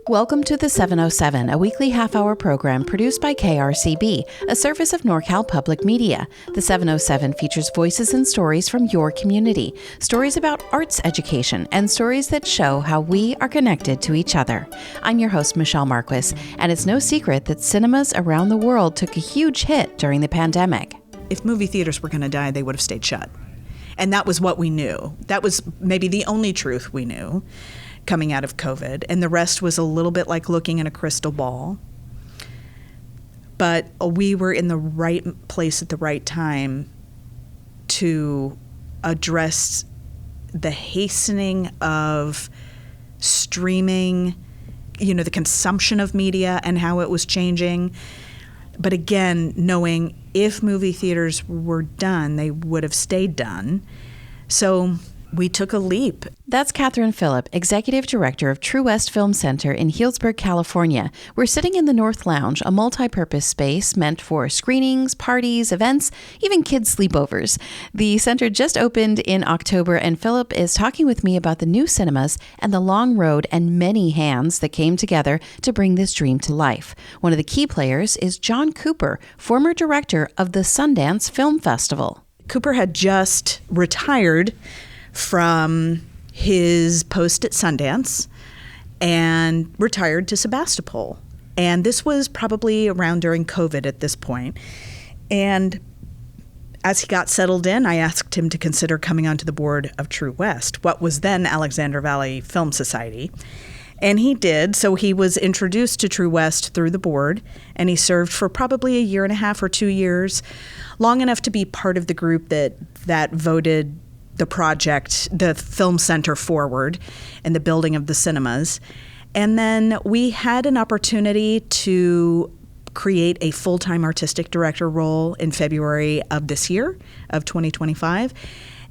Welcome to the 707, a weekly half-hour program produced by KRCB, a service of NorCal Public Media. The 707 features voices and stories from your community, stories about arts education, and stories that show how we are connected to each other. I'm your host, Michelle Marques, and it's no secret that cinemas around the world took a huge hit during the pandemic. If movie theaters were going to die, they would have stayed shut. And that was what we knew. That was maybe the only truth we knew coming out of COVID, and the rest was a little bit like looking in a crystal ball. But we were in the right place at the right time to address the hastening of streaming, the consumption of media and how it was changing. But again, knowing if movie theaters were done, they would have stayed done. So we took a leap. That's Kathryn Philip, Executive Director of True West Film Center in Healdsburg, California. We're sitting in the North Lounge, a multi-purpose space meant for screenings, parties, events, even kids' sleepovers. The center just opened in October, and Philip is talking with me about the new cinemas and the long road and many hands that came together to bring this dream to life. One of the key players is John Cooper, former director of the Sundance Film Festival. Cooper had just retired from his post at Sundance and retired to Sebastopol. And this was probably around during COVID at this point. And as he got settled in, I asked him to consider coming onto the board of True West, what was then Alexander Valley Film Society. And he did. So he was introduced to True West through the board, and he served for probably a year and a half or 2 years, long enough to be part of the group that voted the project, the film center forward and the building of the cinemas. And then we had an opportunity to create a full-time artistic director role in February of this year, of 2025.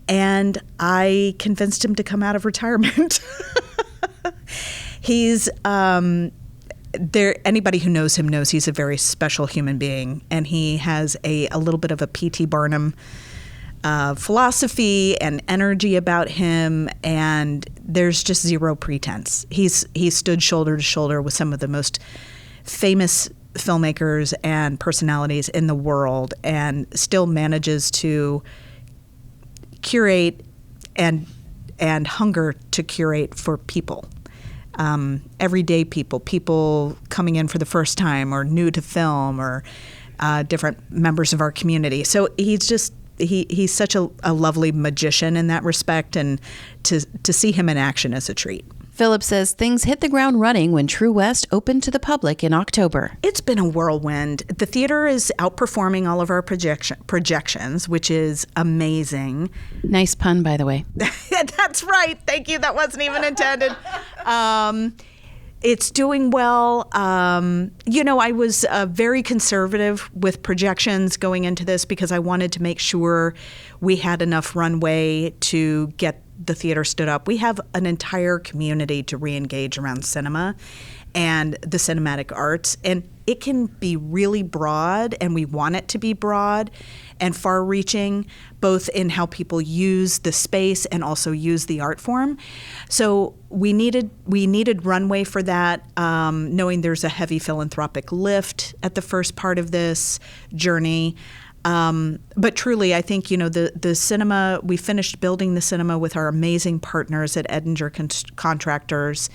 And I convinced him to come out of retirement. He's anybody who knows him knows he's a very special human being, and he has a little bit of a P.T. Barnum philosophy and energy about him, and there's just zero pretense. He stood shoulder to shoulder with some of the most famous filmmakers and personalities in the world, and still manages to curate and hunger to curate for people. Everyday people coming in for the first time or new to film, or different members of our community. So he's such a lovely magician in that respect, and to see him in action is a treat. Philip says things hit the ground running when True West opened to the public in October. It's been a whirlwind. The theater is outperforming all of our projections, which is amazing. Nice pun, by the way. That's right. Thank you. That wasn't even intended. It's doing well. I was very conservative with projections going into this because I wanted to make sure we had enough runway to get the theater stood up. We have an entire community to re-engage around cinema and the cinematic arts, and it can be really broad, and we want it to be broad and far-reaching, both in how people use the space and also use the art form. So we needed runway for that, knowing there's a heavy philanthropic lift at the first part of this journey. But truly, I think, the cinema, we finished building the cinema with our amazing partners at Edinger Contractors.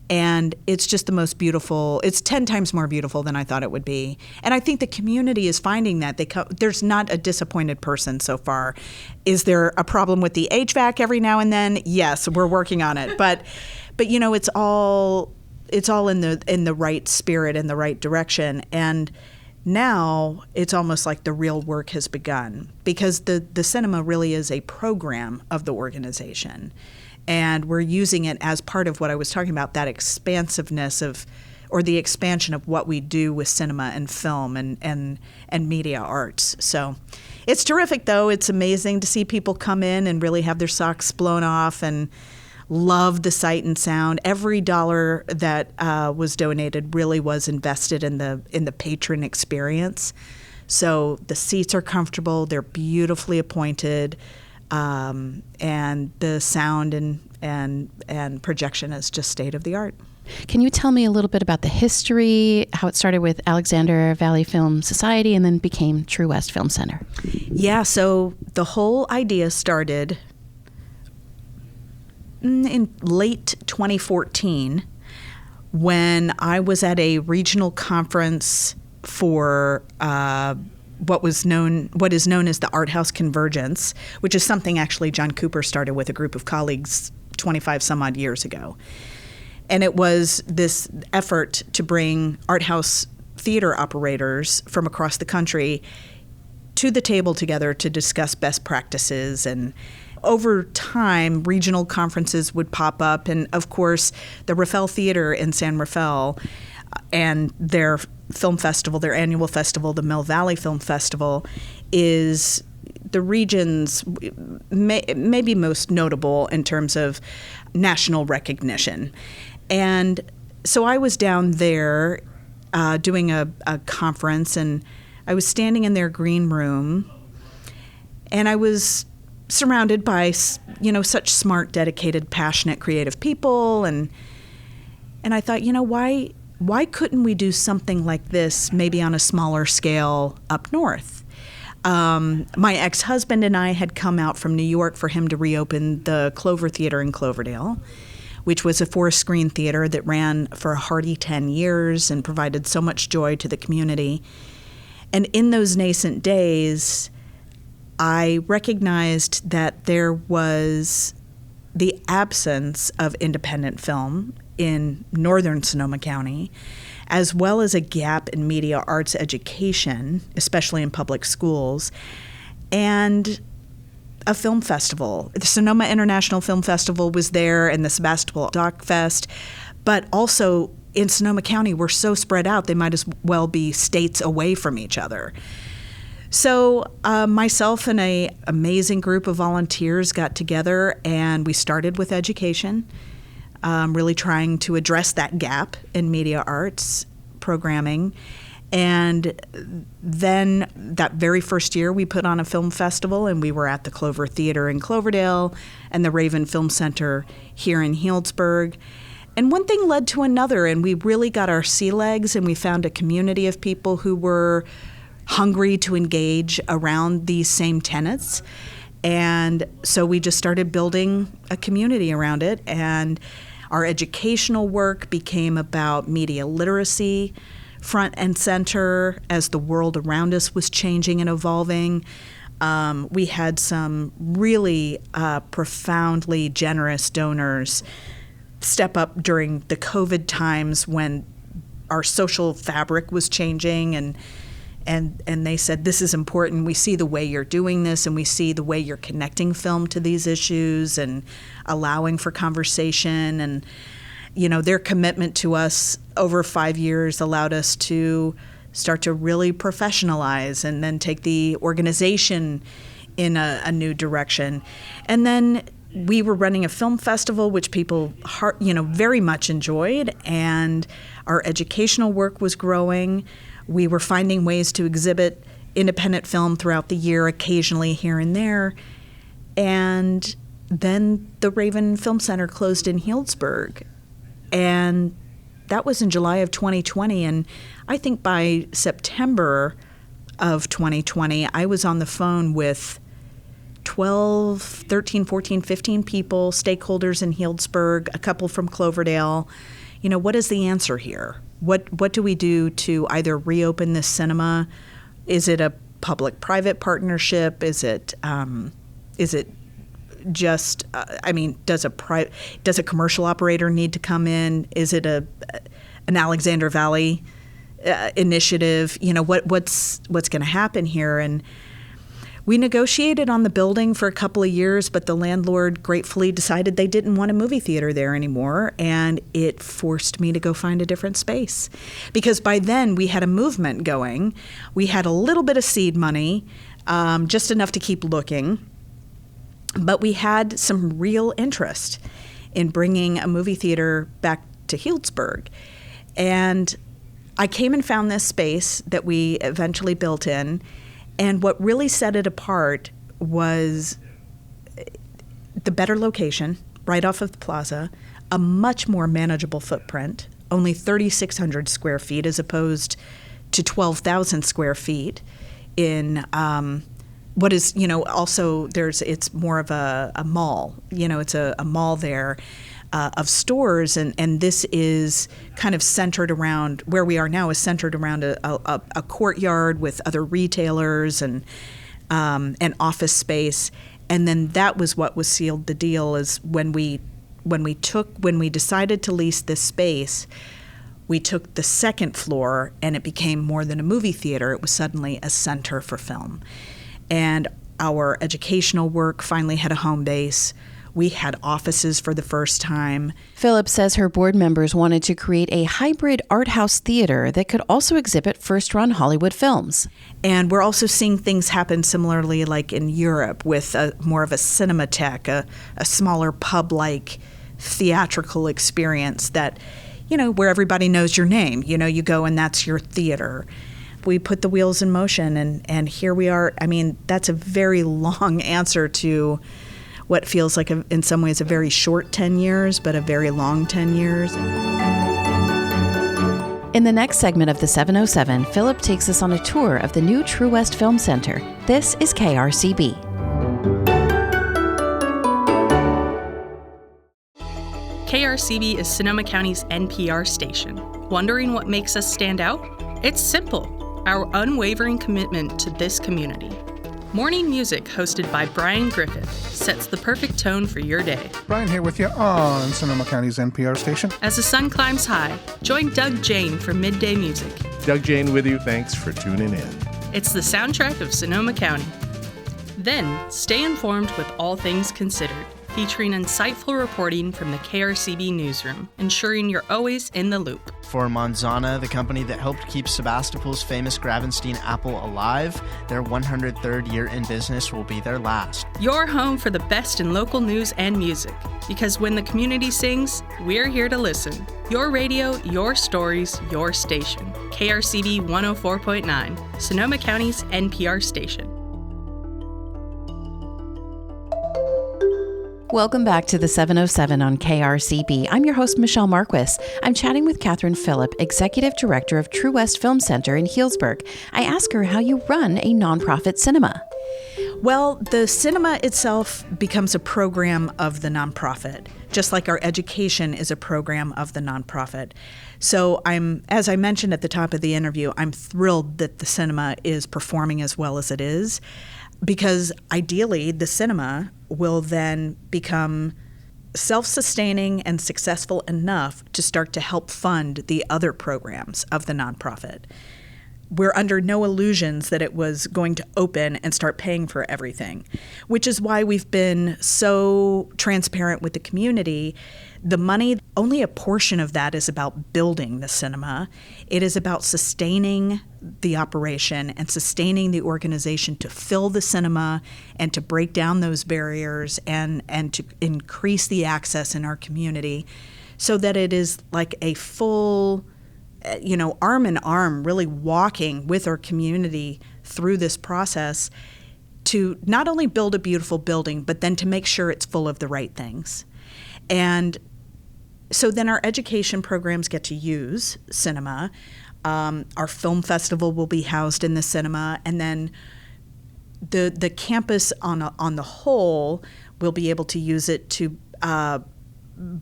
And it's just the most beautiful. It's 10 times more beautiful than I thought it would be. And I think the community is finding that. There's not a disappointed person so far. Is there a problem with the HVAC every now and then? Yes, we're working on it. But it's all in the right spirit and the right direction. And now it's almost like the real work has begun, because the cinema really is a program of the organization. And we're using it as part of what I was talking about, that expansiveness or the expansion of what we do with cinema and film and media arts. So it's terrific, though. It's amazing to see people come in and really have their socks blown off and love the sight and sound. Every dollar that was donated really was invested in the patron experience. So the seats are comfortable. They're beautifully appointed. And the sound and projection is just state of the art. Can you tell me a little bit about the history, how it started with Alexander Valley Film Society and then became True West Film Center? Yeah, so the whole idea started in late 2014 when I was at a regional conference for what is known as the Art House Convergence, which is something actually John Cooper started with a group of colleagues 25 some odd years ago. And it was this effort to bring art house theater operators from across the country to the table together to discuss best practices. And over time, regional conferences would pop up. And of course, the Rafael Theater in San Rafael and their film festival, their annual festival, the Mill Valley Film Festival, is the region's maybe most notable in terms of national recognition. And so I was down there doing a conference, and I was standing in their green room, and I was surrounded by, such smart, dedicated, passionate, creative people, and I thought, why couldn't we do something like this maybe on a smaller scale up north? My ex-husband and I had come out from New York for him to reopen the Clover Theater in Cloverdale, which was a 4-screen theater that ran for a hearty 10 years and provided so much joy to the community. And in those nascent days, I recognized that there was the absence of independent film in Northern Sonoma County, as well as a gap in media arts education, especially in public schools, and a film festival. The Sonoma International Film Festival was there, and the Sebastopol Doc Fest, but also in Sonoma County, we're so spread out, they might as well be states away from each other. So myself and an amazing group of volunteers got together, and we started with education, really trying to address that gap in media arts programming. And then that very first year, we put on a film festival, and we were at the Clover Theater in Cloverdale and the Raven Film Center here in Healdsburg. And one thing led to another, and we really got our sea legs, and we found a community of people who were hungry to engage around these same tenets. And so we just started building a community around it, and our educational work became about media literacy, front and center as the world around us was changing and evolving. We had some really profoundly generous donors step up during the COVID times when our social fabric was changing, and they said, this is important. We see the way you're doing this, and we see the way you're connecting film to these issues and allowing for conversation. And their commitment to us over 5 years allowed us to start to really professionalize and then take the organization in a new direction. And then we were running a film festival, which people very much enjoyed, and our educational work was growing. We were finding ways to exhibit independent film throughout the year, occasionally here and there. And then the Raven Film Center closed in Healdsburg. And that was in July of 2020. And I think by September of 2020, I was on the phone with 12, 13, 14, 15 people, stakeholders in Healdsburg, a couple from Cloverdale. What is the answer here? What do we do to either reopen this cinema? Is it a public-private partnership? Is it just? Does a commercial operator need to come in? Is it an Alexander Valley initiative? What's going to happen here? And we negotiated on the building for a couple of years, but the landlord gratefully decided they didn't want a movie theater there anymore, and it forced me to go find a different space. Because by then, we had a movement going. We had a little bit of seed money, just enough to keep looking, but we had some real interest in bringing a movie theater back to Healdsburg. And I came and found this space that we eventually built in. And what really set it apart was the better location, right off of the plaza, a much more manageable footprint, only 3,600 square feet as opposed to 12,000 square feet in what is, also it's more of a mall. It's a mall there of stores, and this is kind of centered around, where we are now is centered around a courtyard with other retailers and office space. And then that was what was sealed the deal, is when we decided to lease this space, we took the second floor and it became more than a movie theater. It was suddenly a center for film. And our educational work finally had a home base. We had offices for the first time. Philip says her board members wanted to create a hybrid art house theater that could also exhibit first-run Hollywood films. And we're also seeing things happen similarly like in Europe with more of a cinematheque, a smaller pub-like theatrical experience that, where everybody knows your name. You go and that's your theater. We put the wheels in motion, and here we are. I mean, that's a very long answer to what feels like, in some ways, a very short 10 years, but a very long 10 years. In the next segment of the 707, Philip takes us on a tour of the new True West Film Center. This is KRCB. KRCB is Sonoma County's NPR station. Wondering what makes us stand out? It's simple: our unwavering commitment to this community. Morning Music, hosted by Brian Griffith, sets the perfect tone for your day. Brian here with you on Sonoma County's NPR station. As the sun climbs high, join Doug Jane for Midday Music. Doug Jane with you. Thanks for tuning in. It's the soundtrack of Sonoma County. Then, stay informed with All Things Considered, featuring insightful reporting from the KRCB newsroom, ensuring you're always in the loop. For Manzana, the company that helped keep Sebastopol's famous Gravenstein apple alive, their 103rd year in business will be their last. Your home for the best in local news and music. Because when the community sings, we're here to listen. Your radio, your stories, your station. KRCB 104.9, Sonoma County's NPR station. Welcome back to the 707 on KRCB. I'm your host, Michelle Marques. I'm chatting with Kathryn Philip, Executive Director of True West Film Center in Healdsburg. I ask her how you run a nonprofit cinema. Well, the cinema itself becomes a program of the nonprofit, just like our education is a program of the nonprofit. So as I mentioned at the top of the interview, I'm thrilled that the cinema is performing as well as it is, because ideally the cinema will then become self-sustaining and successful enough to start to help fund the other programs of the nonprofit. We're under no illusions that it was going to open and start paying for everything, which is why we've been so transparent with the community. The money, only a portion of that is about building the cinema. It is about sustaining the operation and sustaining the organization to fill the cinema and to break down those barriers and to increase the access in our community so that it is like a full, arm in arm, really walking with our community through this process to not only build a beautiful building, but then to make sure it's full of the right things. And so then our education programs get to use cinema. Our film festival will be housed in the cinema, and then the campus on the whole will be able to use it to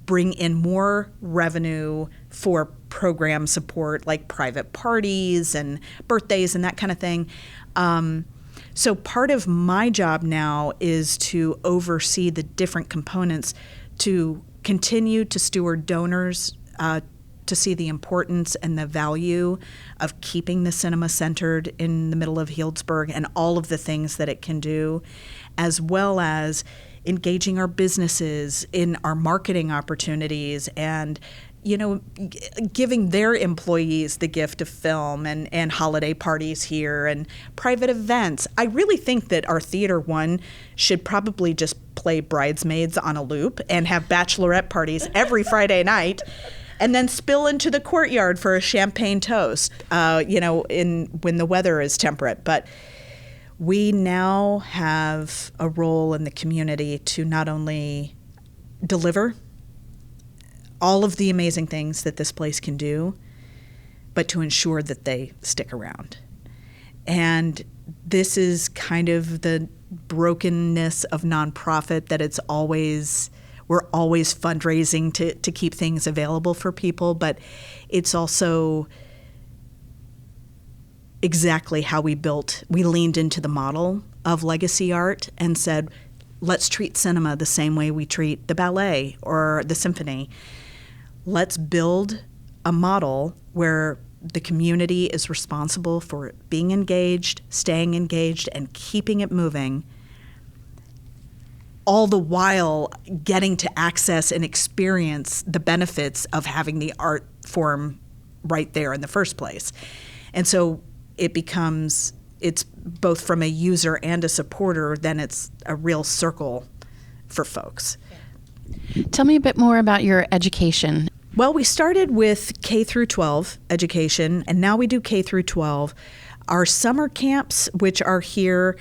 bring in more revenue for program support like private parties and birthdays and that kind of thing. So part of my job now is to oversee the different components to continue to steward donors, to see the importance and the value of keeping the cinema centered in the middle of Healdsburg and all of the things that it can do, as well as engaging our businesses in our marketing opportunities and giving their employees the gift of film and holiday parties here and private events. I really think that our Theater One should probably just play Bridesmaids on a loop and have bachelorette parties every Friday night and then spill into the courtyard for a champagne toast, when the weather is temperate. But we now have a role in the community to not only deliver all of the amazing things that this place can do, but to ensure that they stick around. And this is kind of the brokenness of nonprofit, that we're always fundraising to keep things available for people, but it's also exactly how we leaned into the model of legacy art and said, let's treat cinema the same way we treat the ballet or the symphony. Let's build a model where the community is responsible for being engaged, staying engaged, and keeping it moving, all the while getting to access and experience the benefits of having the art form right there in the first place. And so it's both from a user and a supporter, then it's a real circle for folks. Tell me a bit more about your education. Well, we started with K through 12 education, and now we do K through 12. Our summer camps, which are here,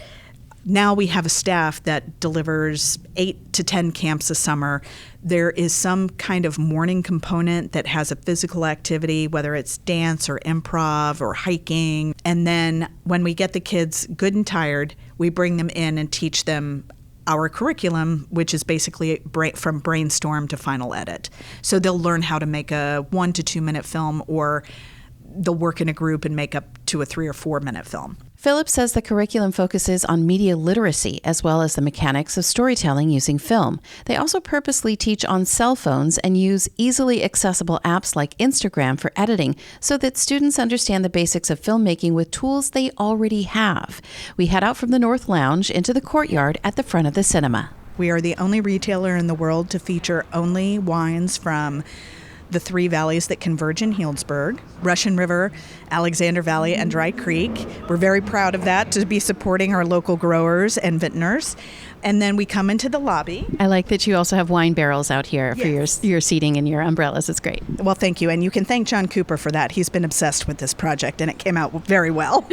now we have a staff that delivers 8 to 10 camps a summer. There is some kind of morning component that has a physical activity, whether it's dance or improv or hiking. And then when we get the kids good and tired, we bring them in and teach them our curriculum, which is basically from brainstorm to final edit. So they'll learn how to make a 1 to 2 minute film, or they'll work in a group and make up to a 3 or 4 minute film. Philip says the curriculum focuses on media literacy as well as the mechanics of storytelling using film. They also purposely teach on cell phones and use easily accessible apps like Instagram for editing so that students understand the basics of filmmaking with tools they already have. We head out from the North Lounge into the courtyard at the front of the cinema. We are the only retailer in the world to feature only wines from the 3 valleys that converge in Healdsburg: Russian River, Alexander Valley, and Dry Creek. We're very proud of that, to be supporting our local growers and vintners. And then we come into the lobby. I like that you also have wine barrels out here for Yes. your seating and your umbrellas. It's great. Well, thank you. And you can thank John Cooper for that. He's been obsessed with this project, and it came out very well.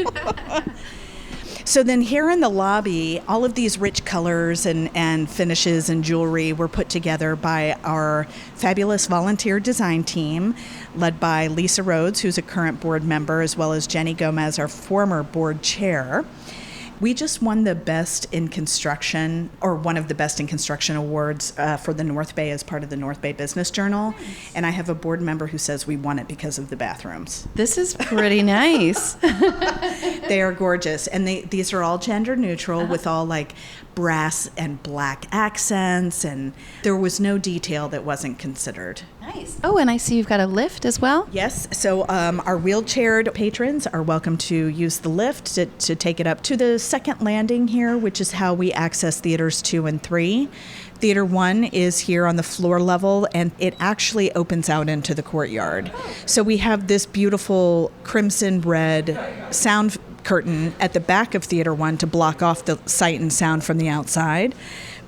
So then here in the lobby, all of these rich colors and finishes and jewelry were put together by our fabulous volunteer design team, led by Lisa Rhodes, who's a current board member, as well as Jenny Gomez, our former board chair. We just won the Best in Construction, or one of the Best in Construction awards for the North Bay as part of the North Bay Business Journal. Nice. And I have a board member who says we won it because of the bathrooms. This is pretty nice. They are gorgeous. And these are all gender neutral with all like brass and black accents. And there was no detail that wasn't considered. Nice. Oh, and I see you've got a lift as well? Yes. So our wheelchaired patrons are welcome to use the lift to take it up to the second landing here, which is how we access theaters 2 and 3. Theater 1 is here on the floor level, and it actually opens out into the courtyard. So we have this beautiful crimson red sound curtain at the back of Theater 1 to block off the sight and sound from the outside.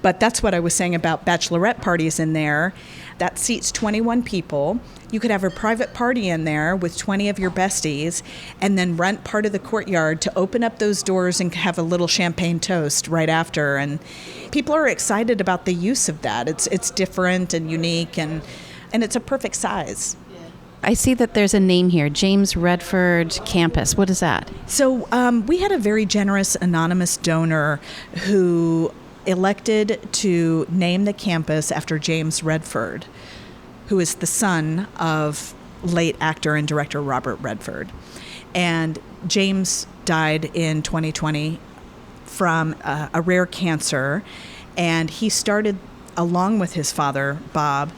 But that's what I was saying about bachelorette parties in there. That seats 21 people. You could have a private party in there with 20 of your besties, and then rent part of the courtyard to open up those doors and have a little champagne toast right after. And people are excited about the use of that. It's different and unique, and it's a perfect size. I see that there's a name here, James Redford Campus. What is that? So we had a very generous anonymous donor who elected to name the campus after James Redford, who is the son of late actor and director Robert Redford. And James died in 2020 from a rare cancer, and he started, along with his father, Bob,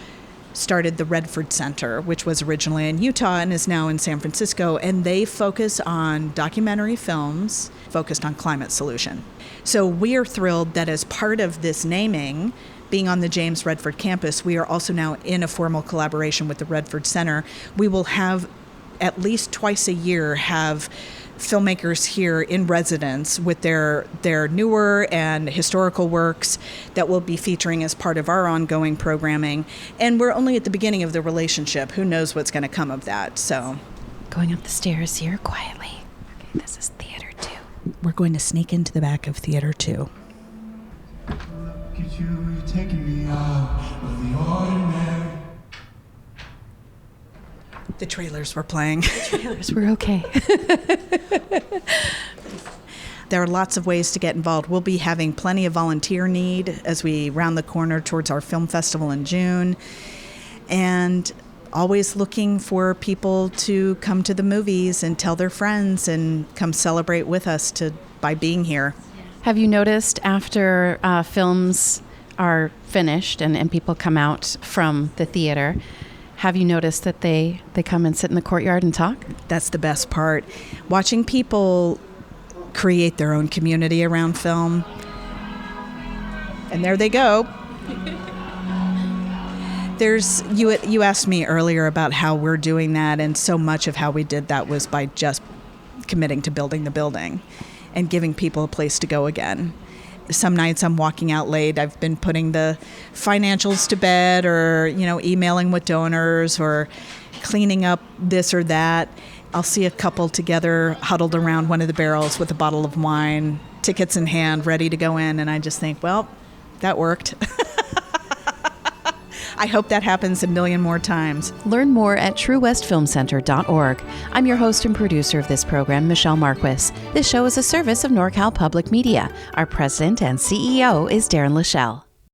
started the Redford Center, which was originally in Utah and is now in San Francisco, and they focus on documentary films focused on climate solution. So we are thrilled that as part of this naming, being on the James Redford campus, we are also now in a formal collaboration with the Redford Center. We will have at least twice a year have filmmakers here in residence with their newer and historical works that we'll be featuring as part of our ongoing programming. And we're only at the beginning of the relationship. Who knows what's going to come of that? So, going up the stairs here quietly. Okay, this is Theater 2. We're going to sneak into the back of Theater 2. Look at you, you're taking me out of the The trailers were playing. Trailers were okay. There are lots of ways to get involved. We'll be having plenty of volunteer need as we round the corner towards our film festival in June. And always looking for people to come to the movies and tell their friends and come celebrate with us by being here. Have you noticed after films are finished and people come out from the theater, have you noticed that they come and sit in the courtyard and talk? That's the best part. Watching people create their own community around film. And there they go. You asked me earlier about how we're doing that, and so much of how we did that was by just committing to building the building and giving people a place to go again. Some nights I'm walking out late. I've been putting the financials to bed, or emailing with donors, or cleaning up this or that. I'll see a couple together huddled around one of the barrels with a bottle of wine, tickets in hand, ready to go in, and I just think, well, that worked. I hope that happens a million more times. Learn more at truewestfilmcenter.org. I'm your host and producer of this program, Michelle Marques. This show is a service of NorCal Public Media. Our president and CEO is Darren Lachelle.